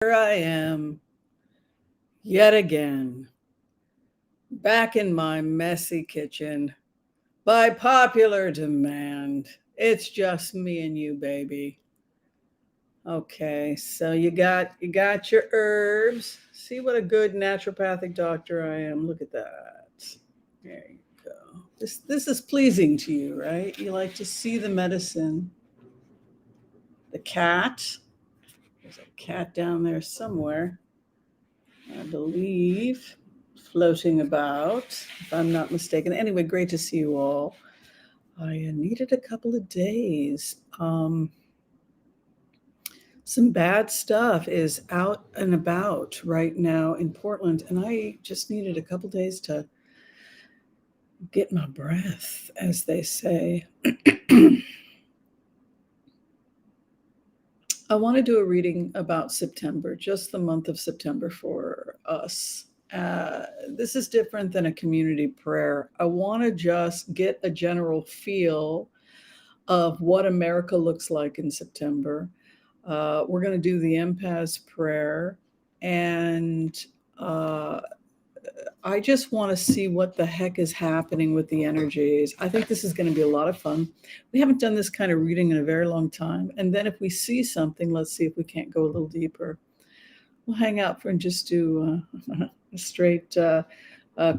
Here I am, yet again, back in my messy kitchen. By popular demand, it's just me and you, baby. Okay, so you got your herbs. See what a good naturopathic doctor I am. Look at that. There you go. This is pleasing to you, right? You like to see the medicine. The cat. There's a cat down there somewhere, I believe, floating about, if I'm not mistaken. Anyway, great to see you all. I needed a couple of days. Some bad stuff is out and about right now in Portland, and I just needed a couple days to get my breath, as they say. I want to do a reading about September, just the month of September for us. Uh, this is different than a community prayer. I want to just get a general feel of what America looks like in September. We're going to do the empath's prayer, and uh, I just want to see what the heck is happening with the energies. I think this is going to be a lot of fun. We haven't done this kind of reading in a very long time. And then if we see something, let's see if we can't go a little deeper. We'll hang out for and just do straight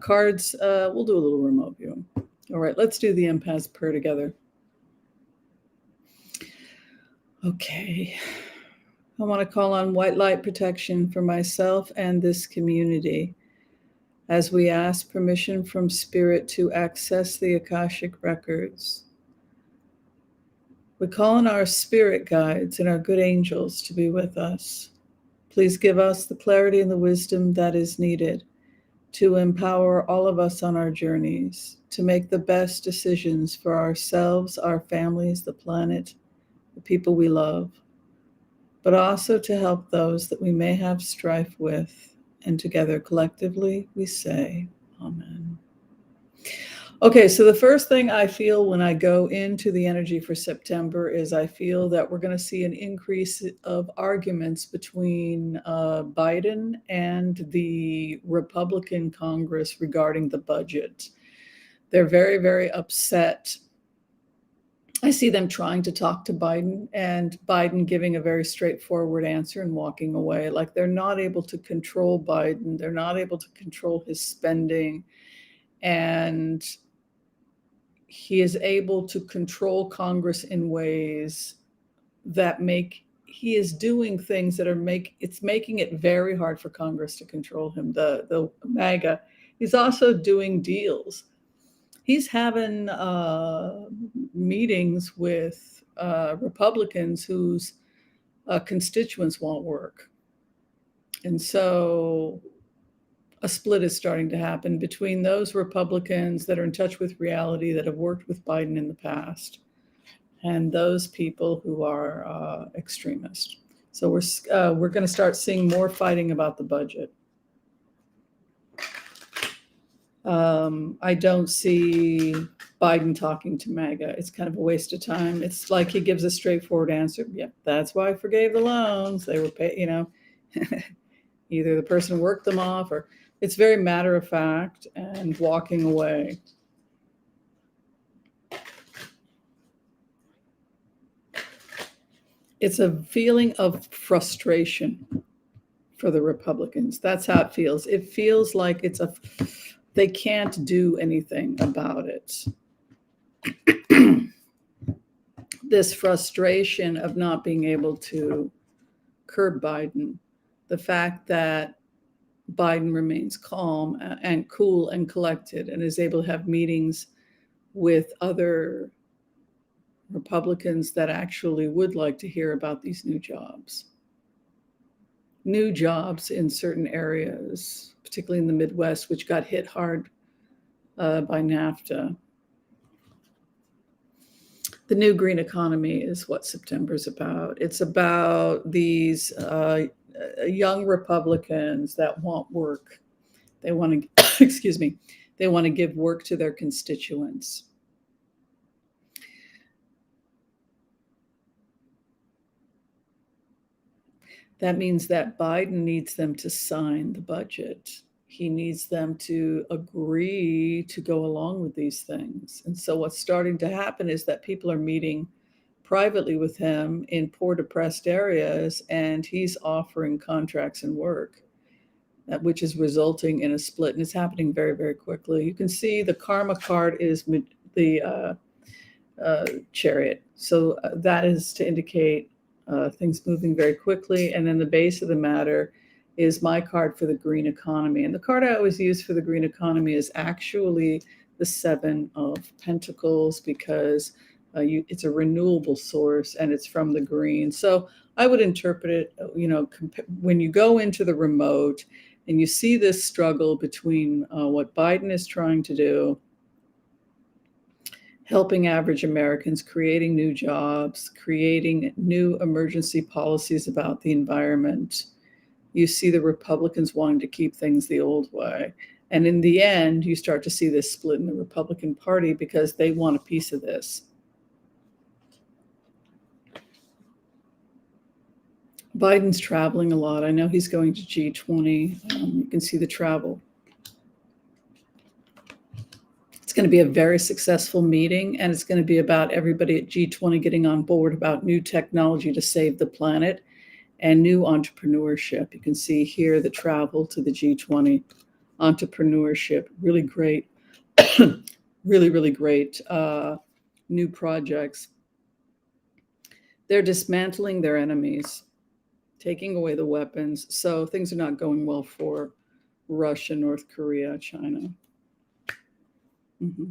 cards. We'll do a little remote viewing. All right, let's do the empath's prayer together. Okay. I want to call on white light protection for myself and this community as we ask permission from Spirit to access the Akashic records. We call on our spirit guides and our good angels to be with us. Please give us the clarity and the wisdom that is needed to empower all of us on our journeys, to make the best decisions for ourselves, our families, the planet, the people we love, but also to help those that we may have strife with. And together, collectively, we say, Amen. Okay, so the first thing I feel when I go into the energy for September is I feel that we're going to see an increase of arguments between Biden and the Republican Congress regarding the budget. They're very, very upset. I see them trying to talk to Biden and Biden giving a very straightforward answer and walking away. Like they're not able to control Biden. They're not able to control his spending. And he is able to control Congress in ways that he is doing things that it's making it very hard for Congress to control him. The MAGA, he's also doing deals. He's having meetings with Republicans whose constituents won't work. And so a split is starting to happen between those Republicans that are in touch with reality, that have worked with Biden in the past, and those people who are extremists. So we're going to start seeing more fighting about the budget. I don't see Biden talking to MAGA. It's kind of a waste of time. It's like he gives a straightforward answer. Yeah, that's why I forgave the loans. They were paid, either the person worked them off, or it's very matter of fact and walking away. It's a feeling of frustration for the Republicans. That's how it feels. It feels like they can't do anything about it. This frustration of not being able to curb Biden, the fact that Biden remains calm and cool and collected and is able to have meetings with other Republicans that actually would like to hear about these new jobs. New jobs in certain areas, particularly in the Midwest, which got hit hard by NAFTA. The new green economy is what September is about. It's about these young Republicans that want work. They want to, excuse me, they want to give work to their constituents. That means that Biden needs them to sign the budget. He needs them to agree to go along with these things. And so what's starting to happen is that people are meeting privately with him in poor, depressed areas, and he's offering contracts and work, which is resulting in a split. And it's happening very, very quickly. You can see the karma card is the chariot. So that is to indicate things moving very quickly. And then the base of the matter is my card for the green economy. And the card I always use for the green economy is actually the Seven of Pentacles, because it's a renewable source and it's from the green. So I would interpret it, when you go into the remote and you see this struggle between what Biden is trying to do, helping average Americans, creating new jobs, creating new emergency policies about the environment. You see the Republicans wanting to keep things the old way. And in the end, you start to see this split in the Republican Party because they want a piece of this. Biden's traveling a lot. I know he's going to G20. You can see the travel. It's going to be a very successful meeting, and it's going to be about everybody at G20 getting on board about new technology to save the planet and new entrepreneurship. You can see here the travel to the G20, entrepreneurship, really great, really, really great new projects. They're dismantling their enemies, taking away the weapons. So things are not going well for Russia, North Korea, China. Mm-hmm.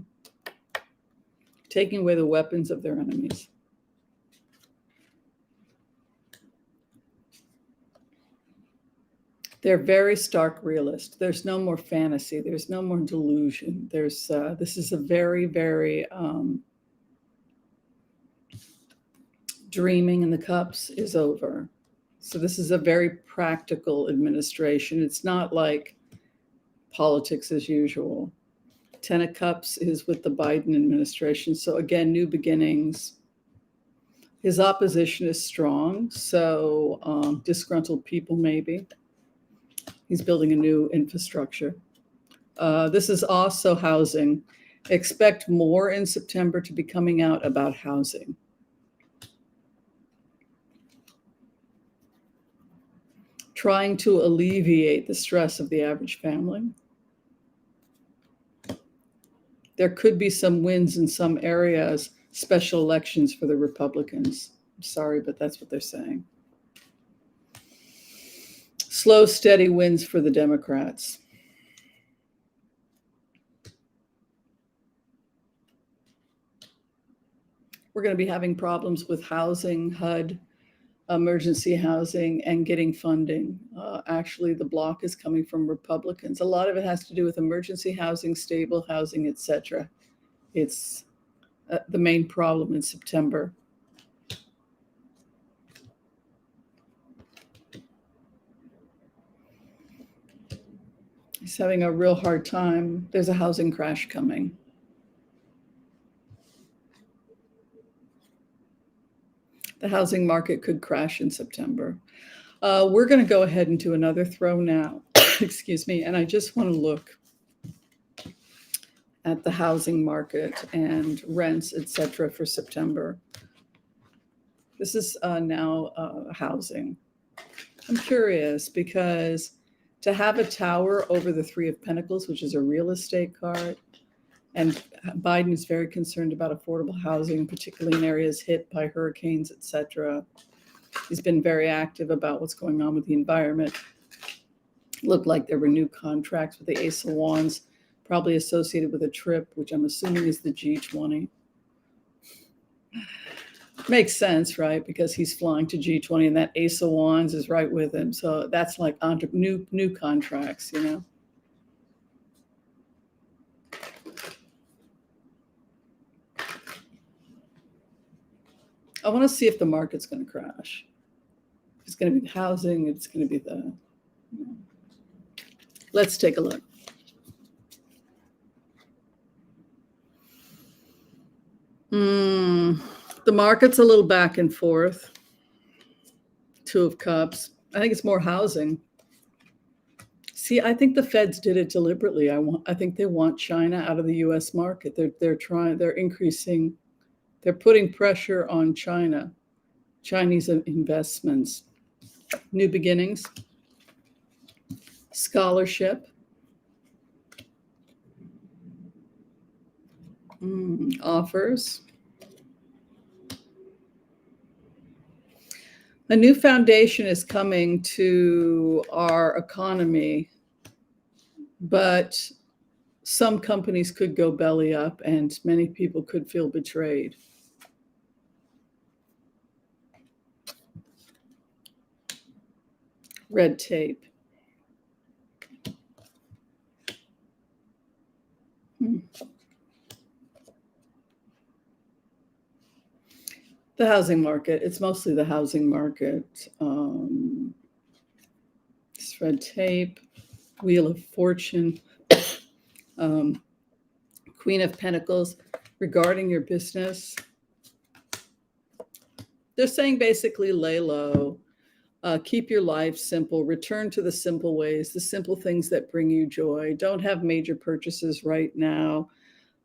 Taking away the weapons of their enemies. They're very stark realist. There's no more fantasy. There's no more delusion. This is a very, very dreaming in the cups is over. So this is a very practical administration. It's not like politics as usual. 10 of Cups is with the Biden administration. So again, new beginnings. His opposition is strong. So disgruntled people, maybe. He's building a new infrastructure. This is also housing. Expect more in September to be coming out about housing. Trying to alleviate the stress of the average family. There could be some wins in some areas, special elections for the Republicans. I'm sorry, but that's what they're saying. Slow, steady wins for the Democrats. We're going to be having problems with housing, HUD, emergency housing, and getting funding. Actually, the block is coming from Republicans. A lot of it has to do with emergency housing, stable housing, etc. It's the main problem in September. He's having a real hard time. There's a housing crash coming. The housing market could crash in September. We're going to go ahead and do another throw now. Excuse me. And I just want to look at the housing market and rents, etc. for September. This is now housing. I'm curious because to have a tower over the Three of Pentacles, which is a real estate card, and Biden is very concerned about affordable housing, particularly in areas hit by hurricanes, etc. He's been very active about what's going on with the environment. Looked like there were new contracts with the Ace of Wands, probably associated with a trip, which I'm assuming is the G20. Makes sense, right? Because he's flying to G20 and that Ace of Wands is right with him. So that's like new contracts, you know? I want to see if the market's going to crash. It's going to be housing. It's going to be the... Let's take a look. The market's a little back and forth. Two of Cups. I think it's more housing. See, I think the Feds did it deliberately. I think they want China out of the U.S. market. They're increasing, they're putting pressure on China, Chinese investments, new beginnings, scholarship, offers. A new foundation is coming to our economy, but some companies could go belly up and many people could feel betrayed. Red tape. The housing market. It's mostly the housing market. It's red tape, Wheel of Fortune, um, Queen of Pentacles. Regarding your business, they're saying basically lay low, keep your life simple, return to the simple ways, the simple things that bring you joy. Don't have major purchases right now.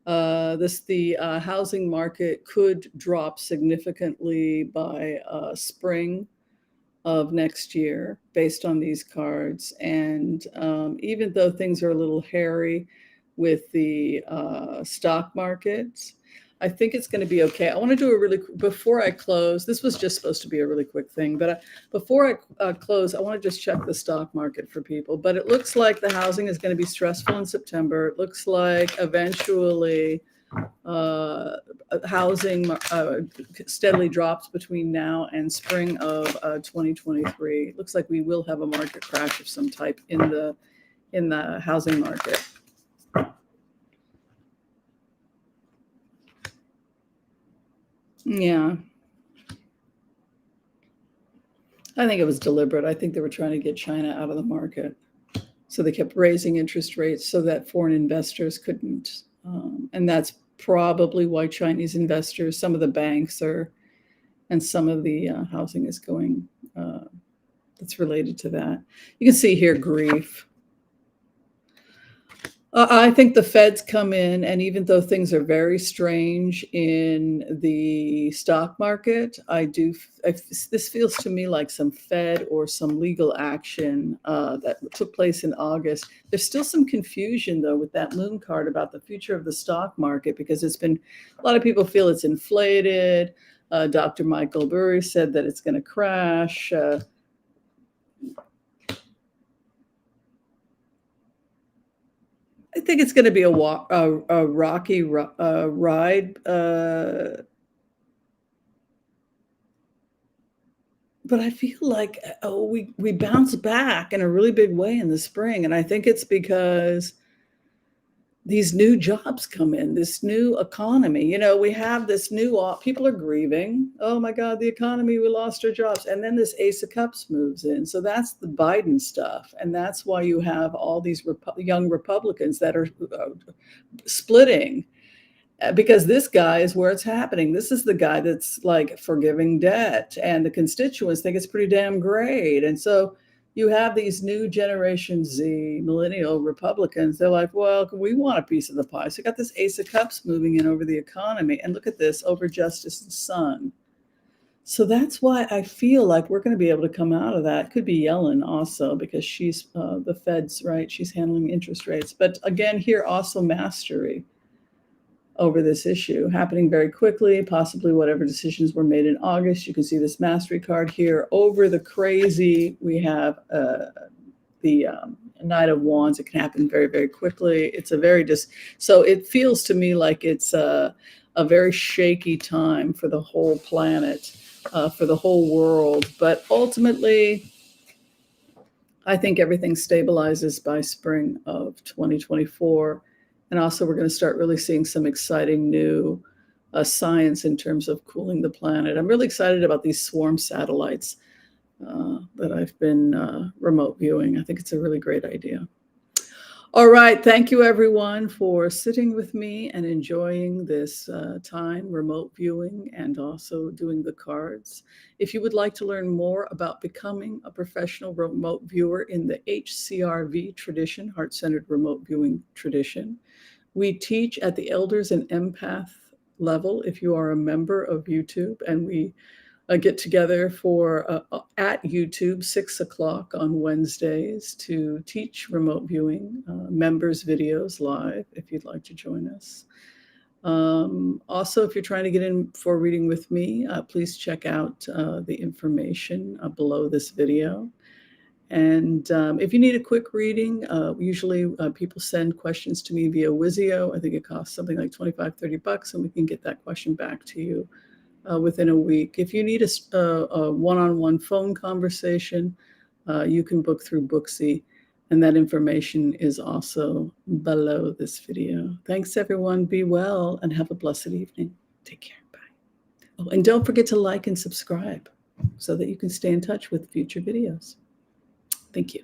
The housing market could drop significantly by spring of next year based on these cards. And even though things are a little hairy with the stock market, I think it's going to be okay. I want to do before I close, this was just supposed to be a really quick thing, but before I close, I want to just check the stock market for people. But it looks like the housing is going to be stressful in September. It looks like eventually housing steadily drops between now and spring of 2023. It looks like we will have a market crash of some type in the housing market. Yeah. I think it was deliberate. I think they were trying to get China out of the market. So they kept raising interest rates so that foreign investors couldn't. And that's probably why Chinese investors, some of the banks and some of the housing is going, that's related to that. You can see here grief. I think the Feds come in, and even though things are very strange in the stock market, this feels to me like some Fed or some legal action that took place in August. There's still some confusion, though, with that moon card about the future of the stock market, because a lot of people feel it's inflated. Dr. Michael Burry said that it's going to crash. I think it's going to be a rocky ride, but I feel like we bounce back in a really big way in the spring, and I think it's because these new jobs come in, this new economy. We have this people are grieving. Oh my God, the economy, we lost our jobs. And then this Ace of Cups moves in. So that's the Biden stuff. And that's why you have all these young Republicans that are splitting, because this guy is where it's happening. This is the guy that's like forgiving debt, and the constituents think it's pretty damn great. And so you have these new Generation Z millennial Republicans. They're like, well, we want a piece of the pie. So you got this Ace of Cups moving in over the economy. And look at this, over justice and sun. So that's why I feel like we're going to be able to come out of that. Could be Yellen also, because she's the Fed's, right? She's handling interest rates. But again, here also mastery over this issue happening very quickly, possibly whatever decisions were made in August. You can see this mastery card here. Over the crazy, we have the Knight of Wands. It can happen very, very quickly. It's so it feels to me like it's a very shaky time for the whole planet, for the whole world. But ultimately, I think everything stabilizes by spring of 2024. And also, we're going to start really seeing some exciting new science in terms of cooling the planet. I'm really excited about these swarm satellites that I've been remote viewing. I think it's a really great idea. All right. Thank you, everyone, for sitting with me and enjoying this time, remote viewing, and also doing the cards. If you would like to learn more about becoming a professional remote viewer in the HCRV tradition, heart centered remote viewing tradition, we teach at the Elders and Empath level if you are a member of YouTube, and we get together for at YouTube 6 o'clock on Wednesdays to teach remote viewing members videos live if you'd like to join us. Also, if you're trying to get in for a reading with me, please check out the information below this video. And if you need a quick reading, usually people send questions to me via Wizio. I think it costs something like $25-30, and we can get that question back to you within a week. If you need a one-on-one phone conversation, you can book through Booksy, and that information is also below this video. Thanks, everyone. Be well and have a blessed evening. Take care. Bye. Oh, and don't forget to like and subscribe so that you can stay in touch with future videos. Thank you.